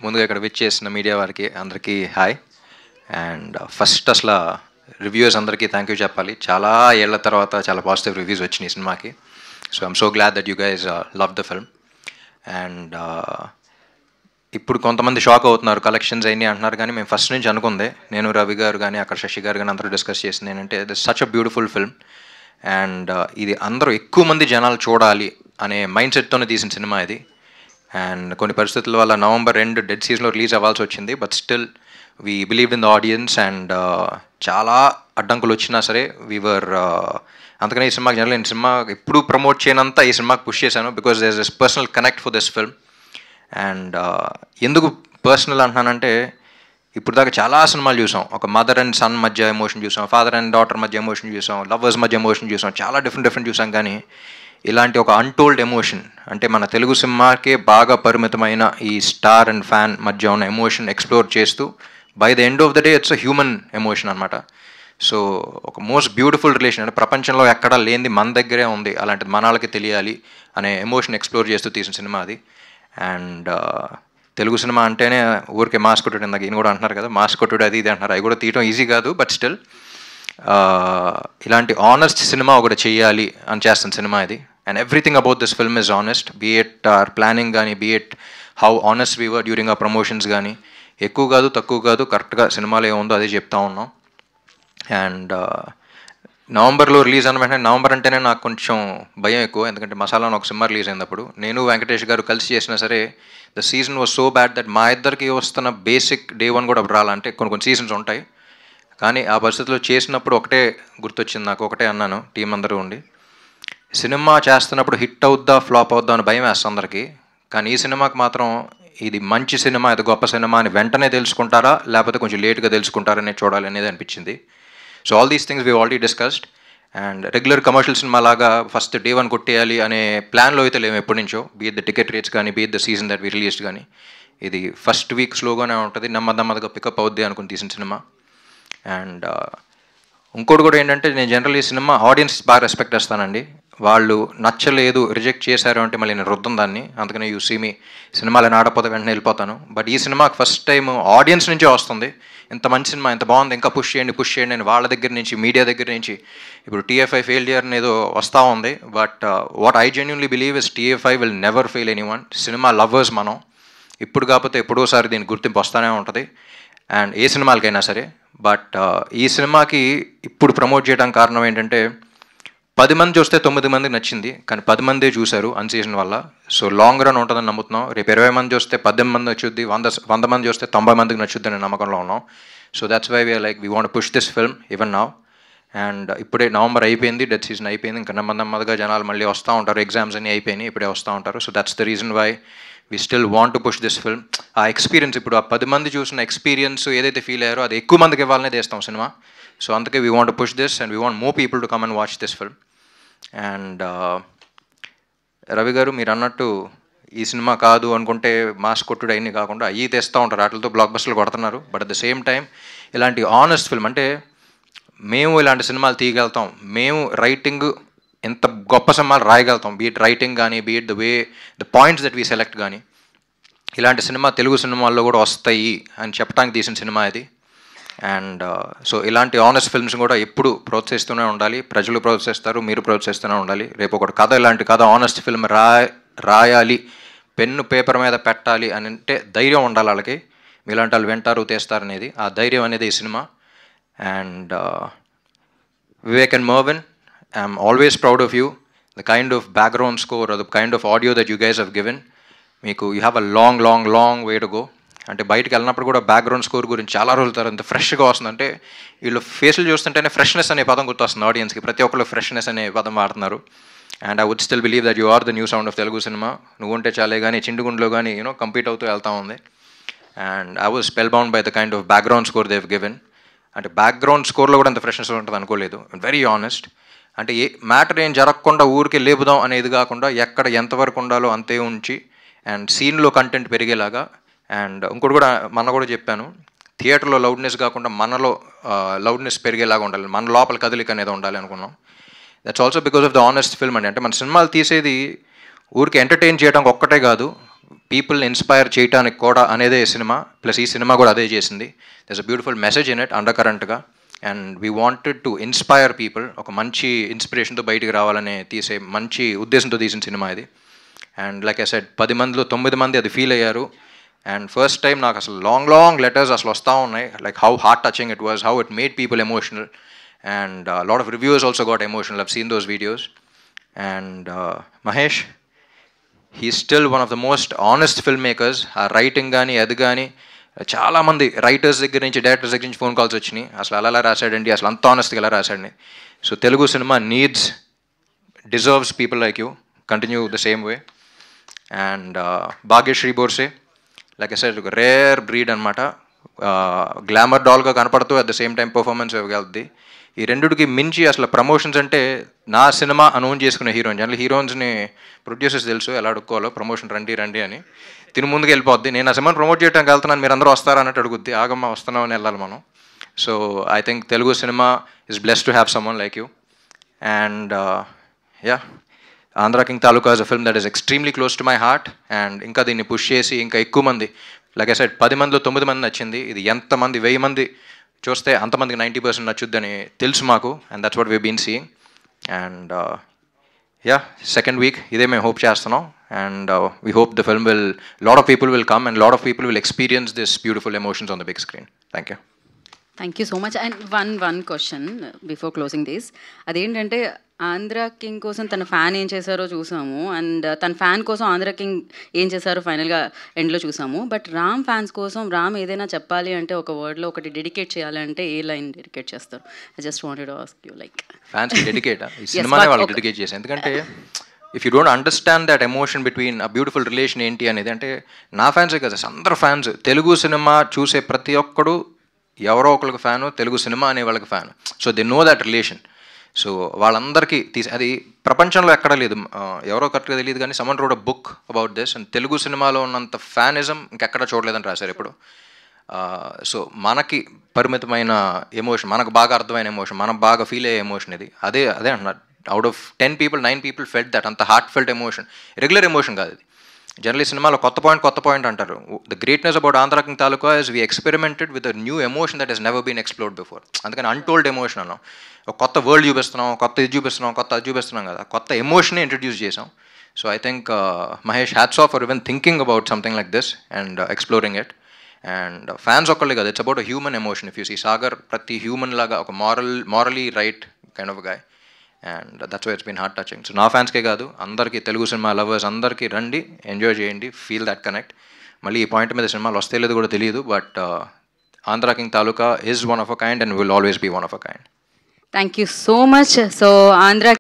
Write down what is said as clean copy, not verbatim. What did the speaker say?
ముందుగా ఇక్కడ విచ్ చేసిన మీడియా వారికి అందరికీ హాయ్. అండ్ ఫస్ట్ అసలు రివ్యూస్ అందరికీ థ్యాంక్ యూ చెప్పాలి. చాలా ఏళ్ల తర్వాత చాలా పాజిటివ్ రివ్యూస్ వచ్చినాయి సినిమాకి. So I'm so glad that you guys love the film. And ఇప్పుడు కొంతమంది షాక్ అవుతున్నారు, కలెక్షన్స్ అయినాయి అంటున్నారు. కానీ మేము ఫస్ట్ నుంచి అనుకుందే, నేను రవి గారు కానీ అక్కడ శశి గారు కానీ అందరూ డిస్కస్ చేసింది ఏంటంటే this such a beautiful film. And ఇది అందరూ ఎక్కువ మంది జనాలు చూడాలి అనే మైండ్ సెట్తోనే తీసిన సినిమా ఇది. అండ్ కొన్ని పరిస్థితుల వల్ల నవంబర్ 2 డెడ్ సీజన్లో రిలీజ్ అవ్వాల్సి వచ్చింది. But still we believed in the audience. And చాలా అడ్డంకులు వచ్చినా సరే వీవర్ అందుకనే ఈ సినిమాకి జనరల్ నేను సినిమా ఎప్పుడు ప్రమోట్ చేయనంతా ఈ సినిమాకి పుష్ చేశాను. Because there is this personal connect for this film. And ఎందుకు పర్సనల్ అంటున్నానంటే, ఇప్పుడు దాకా చాలా సినిమాలు చూసాం. ఒక మదర్ అండ్ సన్ మధ్య ఎమోషన్ చూసాం, ఫాదర్ అండ్ డాటర్ మధ్య ఎమోషన్ చూసాం, లవర్స్ మధ్య ఎమోషన్ చూసాం, చాలా డిఫరెంట్ చూసాం. కానీ ఇలాంటి ఒక అన్టోల్డ్ ఎమోషన్, అంటే మన తెలుగు సినిమాకే బాగా పరిమితమైన ఈ స్టార్ అండ్ ఫ్యాన్ మధ్య ఉన్న ఎమోషన్ ఎక్స్ప్లోర్ చేస్తూ by the end of the day it's a human emotion అనమాట. సో ఒక మోస్ట్ బ్యూటిఫుల్ రిలేషన్, అంటే ప్రపంచంలో ఎక్కడా లేనిది మన దగ్గరే ఉంది, అలాంటిది మనాలకి తెలియాలి అనే ఎమోషన్ ఎక్స్ప్లోర్ చేస్తూ తీసిన సినిమా అది. అండ్ తెలుగు సినిమా అంటేనే ఊరికే మాస్ కొట్టుడు, ఇందాక ఈయన కూడా అంటున్నారు కదా మాస్ కొట్టుడు అది ఇది అంటున్నారు. అవి కూడా తీయడం ఈజీ కాదు. బట్ స్టిల్ ఇలాంటి ఆనెస్ట్ సినిమా ఒకటి చెయ్యాలి అని చేస్తున్న సినిమా ఇది. And everything about this film is honest, be it or planning కానీ, be it how honest we were during ఆ ప్రమోషన్స్ కానీ. ఎక్కువ కాదు తక్కువ కాదు, కరెక్ట్గా సినిమాలో ఏముందో అదే చెప్తా ఉన్నాం. అండ్ నవంబర్లో రిలీజ్ అన్న వెంటనే, నవంబర్ అంటేనే నాకు కొంచెం భయం ఎక్కువ, ఎందుకంటే మసాలాను ఒక సినిమా రిలీజ్ అయినప్పుడు నేను వెంకటేష్ గారు కలిసి చేసినా సరే the season was so bad that మా ఇద్దరికి వస్తున్న బేసిక్ డే 1 కూడా రాలంటే కొన్ని సీజన్స్ ఉంటాయి. కానీ ఆ పరిస్థితిలో చేసినప్పుడు ఒకటే గుర్తొచ్చింది నాకు, ఒకటే అన్నాను టీం అందరూ ఉండి, సినిమా చేస్తున్నప్పుడు హిట్ అవుద్దా ఫ్లాప్ అవుద్దా అని భయం వేస్తుంది అందరికీ. కానీ ఈ సినిమాకి మాత్రం ఇది మంచి సినిమా, ఇది గొప్ప సినిమా అని వెంటనే తెలుసుకుంటారా లేకపోతే కొంచెం లేట్గా తెలుసుకుంటారా అనేది చూడాలి అనేది అనిపించింది. So all these things we already discussed. And regular commercial cinema లాగా ఫస్ట్ డే 1 కొట్టేయాలి అనే ప్లాన్లో అయితే లేము ఎప్పటి నుంచో. బీట్ ద టికెట్ రేట్స్ కానీ, beat the season that we released కానీ, ఇది ఫస్ట్ వీక్ స్లోగానే ఉంటుంది, నెమ్మదిగా పికప్ అవుద్ది అనుకుని తీసిన సినిమా. అండ్ ఇంకోటి కూడా ఏంటంటే, నేను జనరల్ ఈ సినిమా ఆడియన్స్ బాగా రెస్పెక్ట్ చేస్తానండి. వాళ్ళు నచ్చలేదు రిజెక్ట్ చేశారు అంటే మళ్ళీ నేను రుద్దం దాన్ని. అందుకనే యూ సీ మీ సినిమాలో ఆడపోతే వెంటనే వెళ్ళిపోతాను. బట్ ఈ సినిమాకి ఫస్ట్ టైం ఆడియన్స్ నుంచే వస్తుంది, ఇంత మంచి సినిమా, ఇంత బాగుంది, ఇంకా పుష్ చేయండి అని వాళ్ళ దగ్గర నుంచి, మీడియా దగ్గర నుంచి. ఇప్పుడు TFI ఫెయిల్యూర్ ఏదో వస్తూ ఉంది. But what I genuinely believe is TFI will never fail anyone. Cinema lovers మనం, ఇప్పుడు కాకపోతే ఎప్పుడోసారి దీనికి గుర్తింపు వస్తూనే ఉంటుంది, అండ్ ఏ సినిమాలకైనా సరే. బట్ ఈ సినిమాకి ఇప్పుడు ప్రమోట్ చేయడానికి కారణం ఏంటంటే, 10 మంది చూస్తే 9 మందికి నచ్చింది, కానీ 10 మందే చూశారు అన్ సీజన్ వల్ల. సో లాంగ్ రన్ ఉంటుందని నమ్ముతున్నాం. రేపు 20 మంది చూస్తే 18 మంది నచ్చుద్ది, 100 మంది చూస్తే 90 మందికి నచ్చుద్ది అనే నమ్మకంలో ఉన్నాం. So that's why we're like we want push this film even now. And ఇప్పుడే నవంబర్ అయిపోయింది, డెడ్ సీజన్ అయిపోయింది, ఇంకా నెమ్మదిగా జనాలు మళ్ళీ వస్తూ ఉంటారు, ఎగ్జామ్స్ అన్నీ అయిపోయినాయి, ఇప్పుడే వస్తూ ఉంటారు. So that's the reason why we still want to push this film. ఆ ఎక్స్పీరియన్స్, ఇప్పుడు ఆ 10 మంది చూసిన ఎక్స్పీరియన్స్ ఏదైతే ఫీల్ అయ్యారో అది ఎక్కువ మందికి ఇవ్వాలనే తీస్తాం సినిమా. సో అందుకే we want to push this and we want more people to come and watch this film. And Ravi గారు మీరు అన్నట్టు ఈ సినిమా కాదు అనుకుంటే మాస్ కొట్టుడు అన్నీ కాకుండా అయ్యి తెస్తూ ఉంటారు, వాటితో బ్లాక్ బస్టర్లు కొడుతున్నారు. But at the same time ఇలాంటి ఆనెస్ట్ ఫిల్మ్, అంటే మేము ఇలాంటి సినిమాలు తీయగలుగుతాం, మేము రైటింగ్ ఎంత గొప్ప సినిమాలు రాయగలుగుతాం, బీట్ రైటింగ్ కానీ, beat the way the points that we select కానీ, ఇలాంటి సినిమా తెలుగు సినిమాల్లో కూడా వస్తాయి అని చెప్పడానికి తీసిన సినిమా ఇది. అండ్ సో ఇలాంటి ఆనెస్ట్ ఫిల్మ్స్ కూడా ఎప్పుడు ప్రోత్సహిస్తూనే ఉండాలి, ప్రజలు ప్రోత్సహిస్తారు, మీరు ప్రోత్సహిస్తూనే ఉండాలి. రేపు ఒకటి కథ, ఇలాంటి కథ ఆనెస్ట్ ఫిల్మ్ రాయాలి, పెన్ను పేపర్ మీద పెట్టాలి అని అంటే ధైర్యం ఉండాలి వాళ్ళకి. మీలాంటి వాళ్ళు వింటారు, తీస్తారనేది, ఆ ధైర్యం అనేది ఈ cinema. And Vivek and Mervin, I'm always proud of you. The kind of background score, the kind of audio that you guys have given, మీకు you have a long way to go. అంటే బయటకు వెళ్ళినప్పుడు కూడా బ్యాక్గ్రౌండ్ స్కోర్ గురించి చాలా రోజుల తర్వాత ఎంత ఫ్రెష్గా వస్తుందంటే, వీళ్ళు ఫేస్లు చూస్తుంటేనే ఫ్రెష్నెస్ అనే పదం గుర్తొస్తుంది ఆడియన్స్కి. ప్రతి ఒక్కళ్ళు ఫ్రెష్నెస్ అనే పదం వాడుతున్నారు. And I would still believe that you are the new sound of Telugu cinema. నువ్వు ఉంటే చాలే కానీ చిండుగుండ్లో కానీ కంపీట్ అవుతూ వెళ్తూ ఉంది. And I was spell bound by the kind of background score they have given. అంటే బ్యాక్గ్రౌండ్ స్కోర్లో కూడా అంత ఫ్రెష్నెస్ ఉంటుంది అనుకోలేదు. Very honest. అంటే ఏ మ్యాటర్ ఏం జరగకుండా ఊరికే లేపుదాం అనేది కాకుండా, ఎక్కడ ఎంతవరకు ఉండాలో అంతే ఉంచి, అండ్ సీన్లో కంటెంట్ పెరిగేలాగా. అండ్ ఇంకోటి కూడా కూడా చెప్పాను, థియేటర్లో లౌడ్నెస్ కాకుండా మనలో లౌడ్నెస్ పెరిగేలాగా ఉండాలి, మన లోపల కదలిక అనేది ఉండాలి అనుకున్నాం. That's also because of the honest film అండి. అంటే మన సినిమాలు తీసేది ఊరికి ఎంటర్టైన్ చేయడానికి ఒక్కటే కాదు, పీపుల్ని ఇన్స్పైర్ చేయడానికి కూడా అనేదే ఈ సినిమా, ప్లస్ ఈ సినిమా కూడా అదే చేసింది. There's a beautiful message in it అండర్ కరెంట్గా, and we wanted to inspire people. ఒక మంచి ఇన్స్పిరేషన్తో బయటికి రావాలనే తీసే మంచి ఉద్దేశంతో తీసిన సినిమా ఇది. అండ్ లైక్ ఐ సెడ్ 10 మందిలో 9 మంది అది ఫీల్ అయ్యారు. అండ్ ఫస్ట్ టైం నాకు అసలు లాంగ్ లెటర్స్ అసలు వస్తూ ఉన్నాయి, like how heart touching it was, how it made people emotional, and lot of reviews also got emotional. I've seen those videos. And Mahesh, he's still one of the most honest filmmakers. ఆ writing కానీ అది కానీ చాలామంది writers దగ్గర నుంచి directors దగ్గర నుంచి phone calls వచ్చినాయి, అసలు అలా రాశాడండి, అసలు అంత ఆనెస్ట్గా ఎలా రాశాడని. So Telugu cinema deserves people like you. Continue the same way. And Bhagyashri Borse, like I said, ఒక రేర్ బ్రీడ్ అనమాట. గ్లామర్ డాల్గా కనపడుతూ at the same time performance ఇవ్వగలుగుతుంది. ఈ రెండుకి మించి అసలు ప్రమోషన్స్ అంటే నా సినిమా అనౌన్స్ చేసుకునే హీరోయిన్, జనరల్ హీరోయిన్స్ని ప్రొడ్యూసర్స్ తెలుసు ఎలా అడుక్కోవాలో, ప్రమోషన్ రండి అని. తిని ముందుకు వెళ్ళిపోద్ది, నేను ఆ సినిమాని ప్రమోట్ చేయడానికి వెళ్తున్నాను, మీరు అందరూ వస్తారా అన్నట్టు అడుగుద్ది. ఆగమ్మ వస్తున్నామని వెళ్ళాలి మనం. So I think Telugu cinema is blessed to have someone like you. And yeah, Andhra king Taluka is a film that is extremely close to my heart. And ఇంకా దీన్ని పుష్ చేసి ఇంకా ఎక్కువ మంది, లైక్ ఐ సెడ్ 10 మందిలో 9 మంది నచ్చింది. ఇది ఎంతమంది 1000 మంది చూస్తే అంతమందికి 90% నచ్చుద్దని తెలుసు మాకు. And that's what we been seeing. And yeah, second week ఇదే మేము హోప్ చేస్తున్నాం. And we hope the film will, lot of people will come and lot of people will experience this beautiful emotions on the big screen. Thank you. Thank you so much. And one question before closing this. అదేంటంటే Andhra king కోసం తన fan ఏం చేశారో చూసాము, and తన fan కోసం Andhra king ఏం చేశారో ఫైనల్గా ఎండ్లో చూసాము. బట్ రామ్ ఫ్యాన్స్ కోసం రామ్ ఏదైనా చెప్పాలి అంటే ఒక వర్డ్లో ఒకటి డెడికేట్ చేయాలంటే ఏ లైన్ డెడికేట్ చేస్తారు? I just wanted to ask you, like ఫ్యాన్స్కి డెడికేట్ ఈ సినిమానే వాళ్ళకి డెడికేట్ చేశాను. ఎందుకంటే if you don't understand that emotion between a beautiful relation ఏంటి అనేది, అంటే నా ఫ్యాన్సే కదా, అందరు ఫ్యాన్స్, తెలుగు సినిమా చూసే ప్రతి ఒక్కడు ఎవరో ఒకరికి ఫ్యాను, తెలుగు సినిమా అనే వాళ్ళకి fan. So they know that relation. So వాళ్ళందరికీ అది ప్రపంచంలో ఎక్కడ లేదు, ఎవరో కరెక్ట్గా తెలియదు కానీ someone road a book about this. And Telugu సినిమాలో ఉన్నంత ఫ్యానిజం ఇంకెక్కడ చూడలేదని రాశారు ఇప్పుడు. సో మనకి పరిమితమైన ఎమోషన్, మనకు బాగా అర్థమైన ఎమోషన్, మనం బాగా ఫీల్ అయ్యే ఎమోషన్ ఇది. అదే అంటున్నారు, out of 10 people 9 people felt that. అంత heartfelt emotion, regular emotion కాదు ఇది. జనరలీ సినిమాలో కొత్త పాయింట్ అంటారు. The greatness about Andhra king Taluka is we experimented with a new emotion that has never been explored before. అందుకని అన్టోల్డ్ ఎమోషన్ అన్నాం. ఒక కొత్త వరల్డ్ చూపిస్తున్నాం, కొత్త ఇది చూపిస్తున్నాం, కొత్త అది చూపిస్తున్నాం కదా, కొత్త ఎమోషనే ఇంట్రడ్యూస్ చేసాం. So I think Mahesh, hats off for even thinking about something like this and exploring it. And fans ఒక్కళ్ళే కదా, it's about a human emotion. If you see Sagar ప్రతి హ్యూమన్ లాగా ఒక morally right kind of guy. And that's why it's been heart touching. So నా ఫ్యాన్స్కే కాదు, అందరికీ, Telugu cinema lovers అందరికీ రండి, ఎంజాయ్ చేయండి, ఫీల్ దట్ కనెక్ట్. మళ్ళీ ఈ పాయింట్ మీద సినిమాలు వస్తే లేదు కూడా తెలియదు, but Andhra king Taluka is one of a kind and will always be one of a kind. Thank you so much. So Andhra